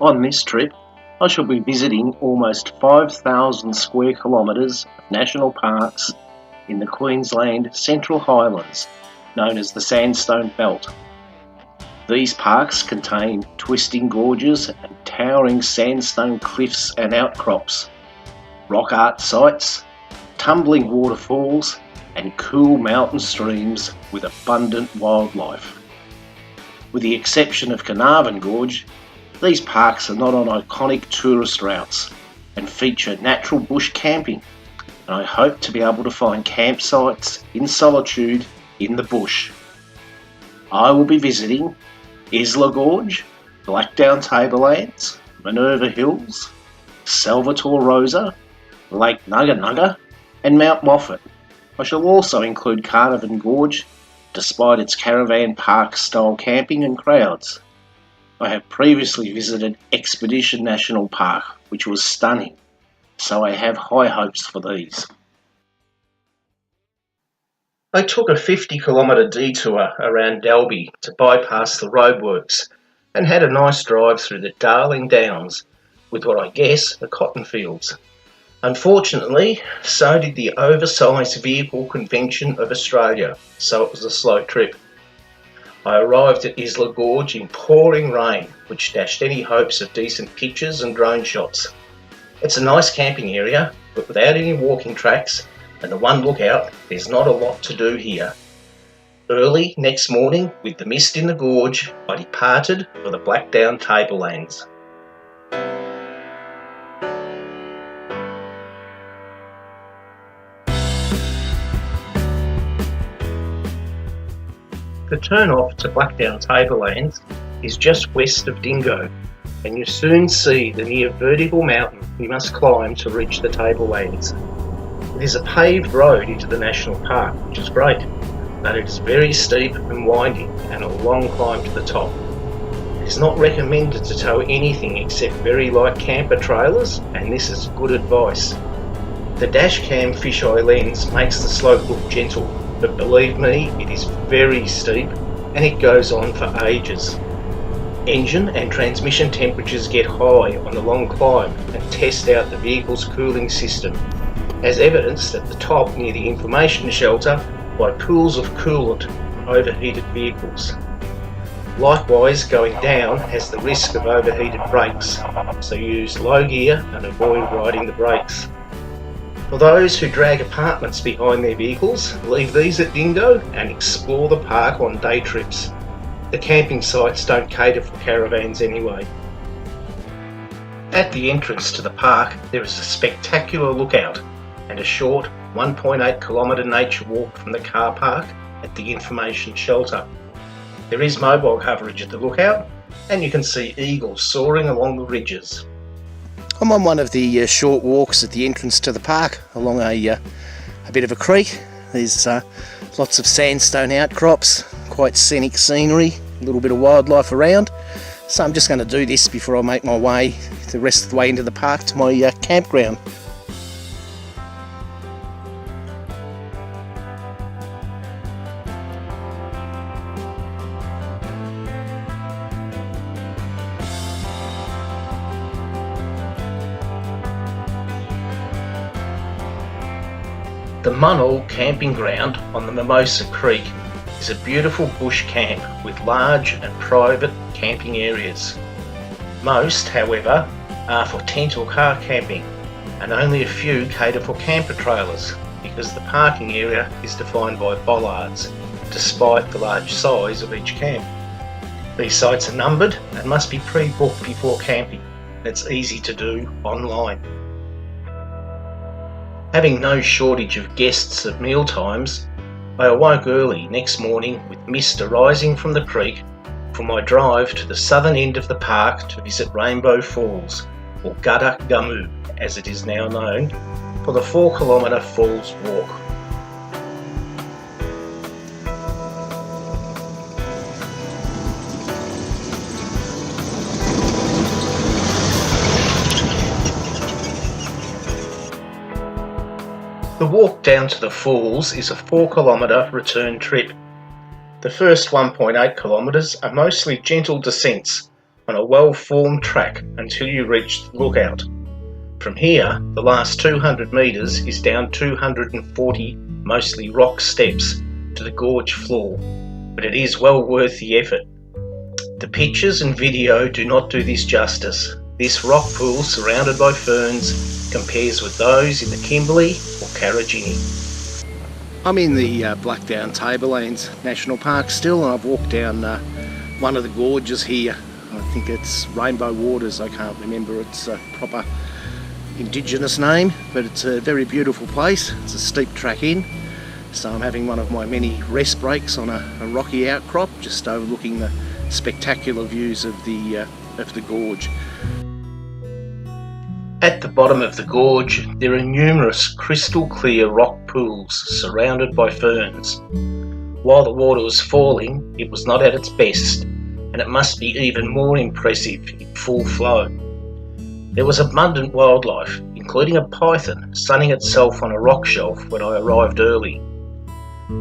On this trip, I shall be visiting almost 5,000 square kilometres of national parks in the Queensland Central Highlands, known as the Sandstone Belt. These parks contain twisting gorges and towering sandstone cliffs and outcrops, rock art sites, tumbling waterfalls, and cool mountain streams with abundant wildlife. With the exception of Minerva Gorge, these parks are not on iconic tourist routes and feature natural bush camping, and I hope to be able to find campsites in solitude in the bush. I will be visiting Isla Gorge, Blackdown Tablelands, Minerva Hills, Salvatore Rosa, Lake Nugga Nugga, and Mount Moffat. I shall also include Carnarvon Gorge, despite its caravan park style camping and crowds. I have previously visited Expedition National Park, which was stunning, so I have high hopes for these. I took a 50-kilometre detour around Dalby to bypass the roadworks and had a nice drive through the Darling Downs with what I guess are cotton fields. Unfortunately, so did the Oversized Vehicle Convention of Australia, so it was a slow trip. I arrived at Isla Gorge in pouring rain, which dashed any hopes of decent pictures and drone shots. It's a nice camping area, but without any walking tracks and the one lookout, there's not a lot to do here. Early next morning, with the mist in the gorge, I departed for the Blackdown Tablelands. The turn-off to Blackdown Tablelands is just west of Dingo, and you soon see the near vertical mountain you must climb to reach the tablelands. It is a paved road into the national park, which is great, but it is very steep and winding and a long climb to the top. It is not recommended to tow anything except very light camper trailers, and this is good advice. The dashcam fisheye lens makes the slope look gentle, but believe me, it is very steep and it goes on for ages. Engine and transmission temperatures get high on the long climb and test out the vehicle's cooling system, as evidenced at the top near the information shelter by pools of coolant from overheated vehicles. Likewise, going down has the risk of overheated brakes, so use low gear and avoid riding the brakes. For those who drag apartments behind their vehicles, leave these at Dingo and explore the park on day trips. The camping sites don't cater for caravans anyway. At the entrance to the park, there is a spectacular lookout and a short 1.8 kilometre nature walk from the car park at the information shelter. There is mobile coverage at the lookout, and you can see eagles soaring along the ridges. I'm on one of the short walks at the entrance to the park along a bit of a creek. There's lots of sandstone outcrops, quite scenic scenery, a little bit of wildlife around. So I'm just going to do this before I make my way the rest of the way into the park to my campground. The Munnell camping ground on the Mimosa Creek is a beautiful bush camp with large and private camping areas. Most, however, are for tent or car camping, and only a few cater for camper trailers because the parking area is defined by bollards, despite the large size of each camp. These sites are numbered and must be pre-booked before camping. It's easy to do online. Having no shortage of guests at meal times, I awoke early next morning with mist arising from the creek for my drive to the southern end of the park to visit Rainbow Falls, or Gudda Gummu as it is now known, for the 4-kilometre falls walk. The walk down to the falls is a 4-kilometre return trip. The first 1.8 kilometres are mostly gentle descents, on a well-formed track until you reach the lookout. From here, the last 200 metres is down 240 mostly rock steps to the gorge floor, but it is well worth the effort. The pictures and video do not do this justice. This rock pool surrounded by ferns compares with those in the Kimberley or Karajini. I'm in the Blackdown Tablelands National Park still, and I've walked down one of the gorges here. I think it's Rainbow Waters, I can't remember its proper indigenous name, but it's a very beautiful place. It's a steep track in, so I'm having one of my many rest breaks on a rocky outcrop just overlooking the spectacular views of the gorge. At the bottom of the gorge there are numerous crystal clear rock pools surrounded by ferns. While the water was falling, it was not at its best, and it must be even more impressive in full flow. There was abundant wildlife, including a python sunning itself on a rock shelf when I arrived early.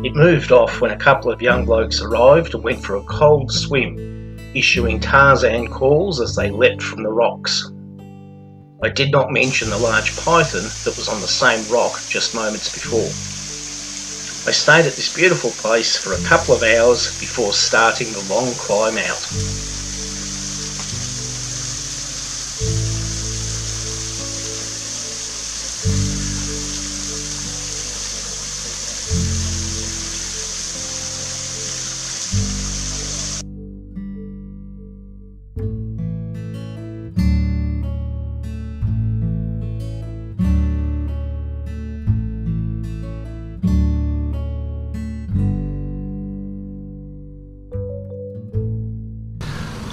It moved off when a couple of young blokes arrived and went for a cold swim, issuing Tarzan calls as they leapt from the rocks. I did not mention the large python that was on the same rock just moments before. I stayed at this beautiful place for a couple of hours before starting the long climb out.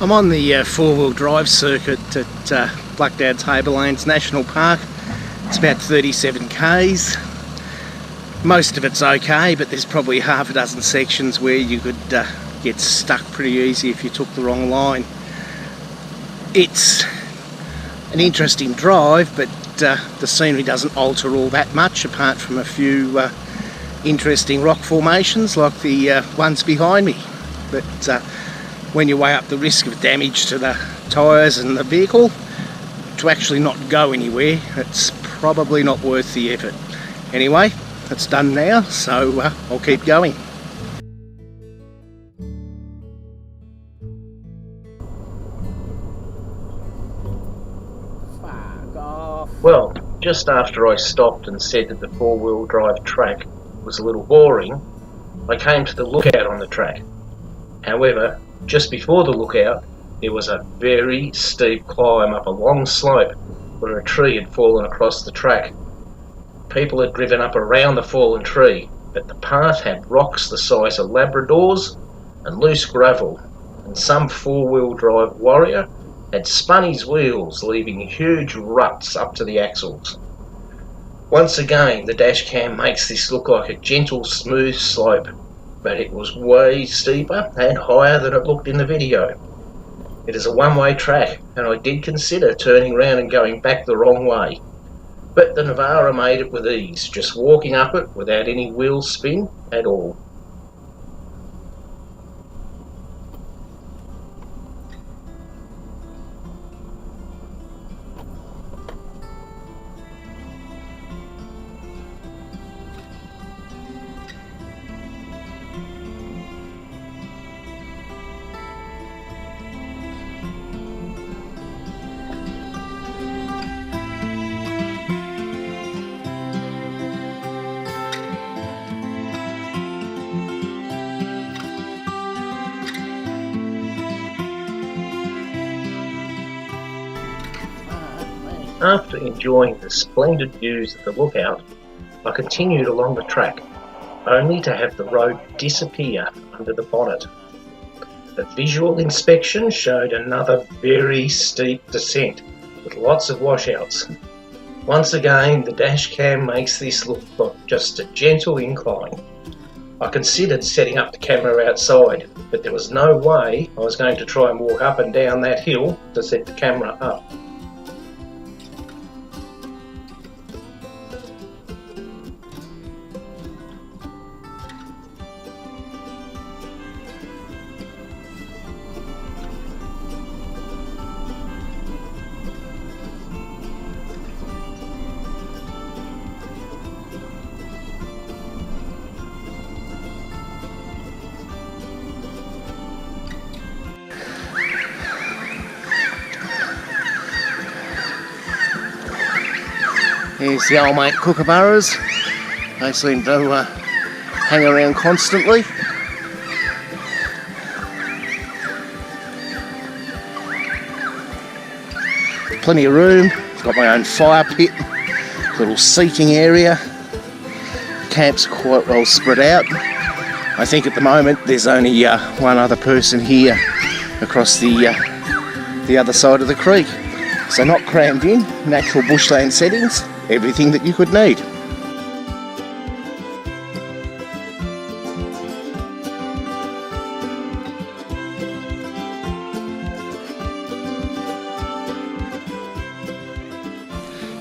I'm on the four-wheel drive circuit at Blackdown Tablelands National Park. It's about 37 k's. Most of it's okay, but there's probably half a dozen sections where you could get stuck pretty easy if you took the wrong line. It's an interesting drive, but the scenery doesn't alter all that much apart from a few interesting rock formations like the ones behind me. But when you weigh up the risk of damage to the tyres and the vehicle, to actually not go anywhere, it's probably not worth the effort. Anyway, it's done now, so I'll keep going. Fuck off. Well, just after I stopped and said that the four-wheel drive track was a little boring, I came to the lookout on the track. However, just before the lookout, there was a very steep climb up a long slope where a tree had fallen across the track. People had driven up around the fallen tree, but the path had rocks the size of Labradors and loose gravel, and some four-wheel drive warrior had spun his wheels, leaving huge ruts up to the axles. Once again, the dash cam makes this look like a gentle, smooth slope, but it was way steeper and higher than it looked in the video. It is a one-way track, and I did consider turning around and going back the wrong way. But the Navara made it with ease, just walking up it without any wheel spin at all. After enjoying the splendid views of the lookout, I continued along the track, only to have the road disappear under the bonnet. The visual inspection showed another very steep descent, with lots of washouts. Once again, the dash cam makes this look like just a gentle incline. I considered setting up the camera outside, but there was no way I was going to try and walk up and down that hill to set the camera up. Here's the old mate kookaburras. They seem to hang around constantly. Plenty of room. Got my own fire pit, little seating area. Camps are quite well spread out. I think at the moment there's only one other person here across the other side of the creek. So not crammed in, natural bushland settings, everything that you could need.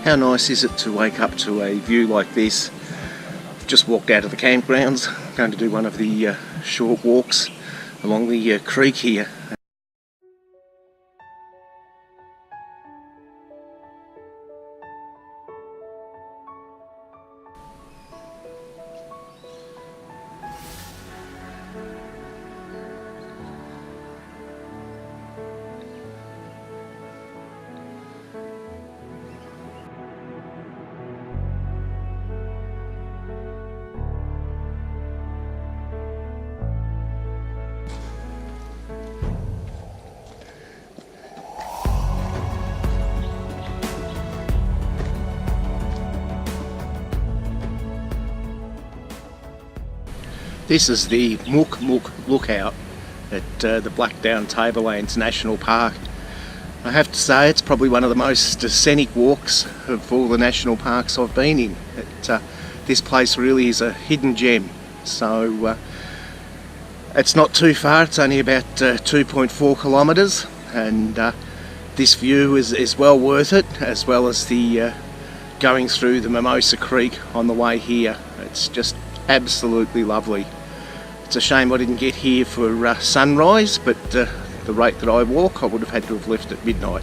How nice is it to wake up to a view like this? I've just walked out of the campgrounds, going to do one of the short walks along the creek here. This is the Mook Mook lookout at the Blackdown Tablelands National Park. I have to say it's probably one of the most scenic walks of all the national parks I've been in. This place really is a hidden gem. So it's not too far, it's only about 2.4 kilometres, and this view is well worth it, as well as the going through the Mimosa Creek on the way here. It's just absolutely lovely. It's a shame I didn't get here for sunrise, but the rate that I walk, I would have had to have left at midnight.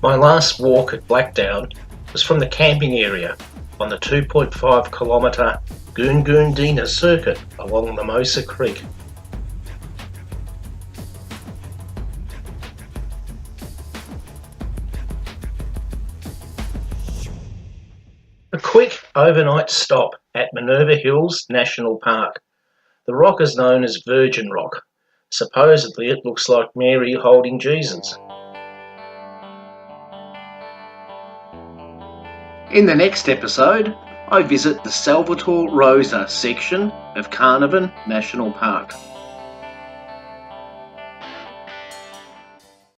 My last walk at Blackdown was from the camping area on the 2.5 kilometre Goongoondina circuit along Mimosa Creek. A quick overnight stop at Minerva Hills National Park. The rock is known as Virgin Rock. Supposedly it looks like Mary holding Jesus. In the next episode, I visit the Salvatore Rosa section of Carnarvon National Park.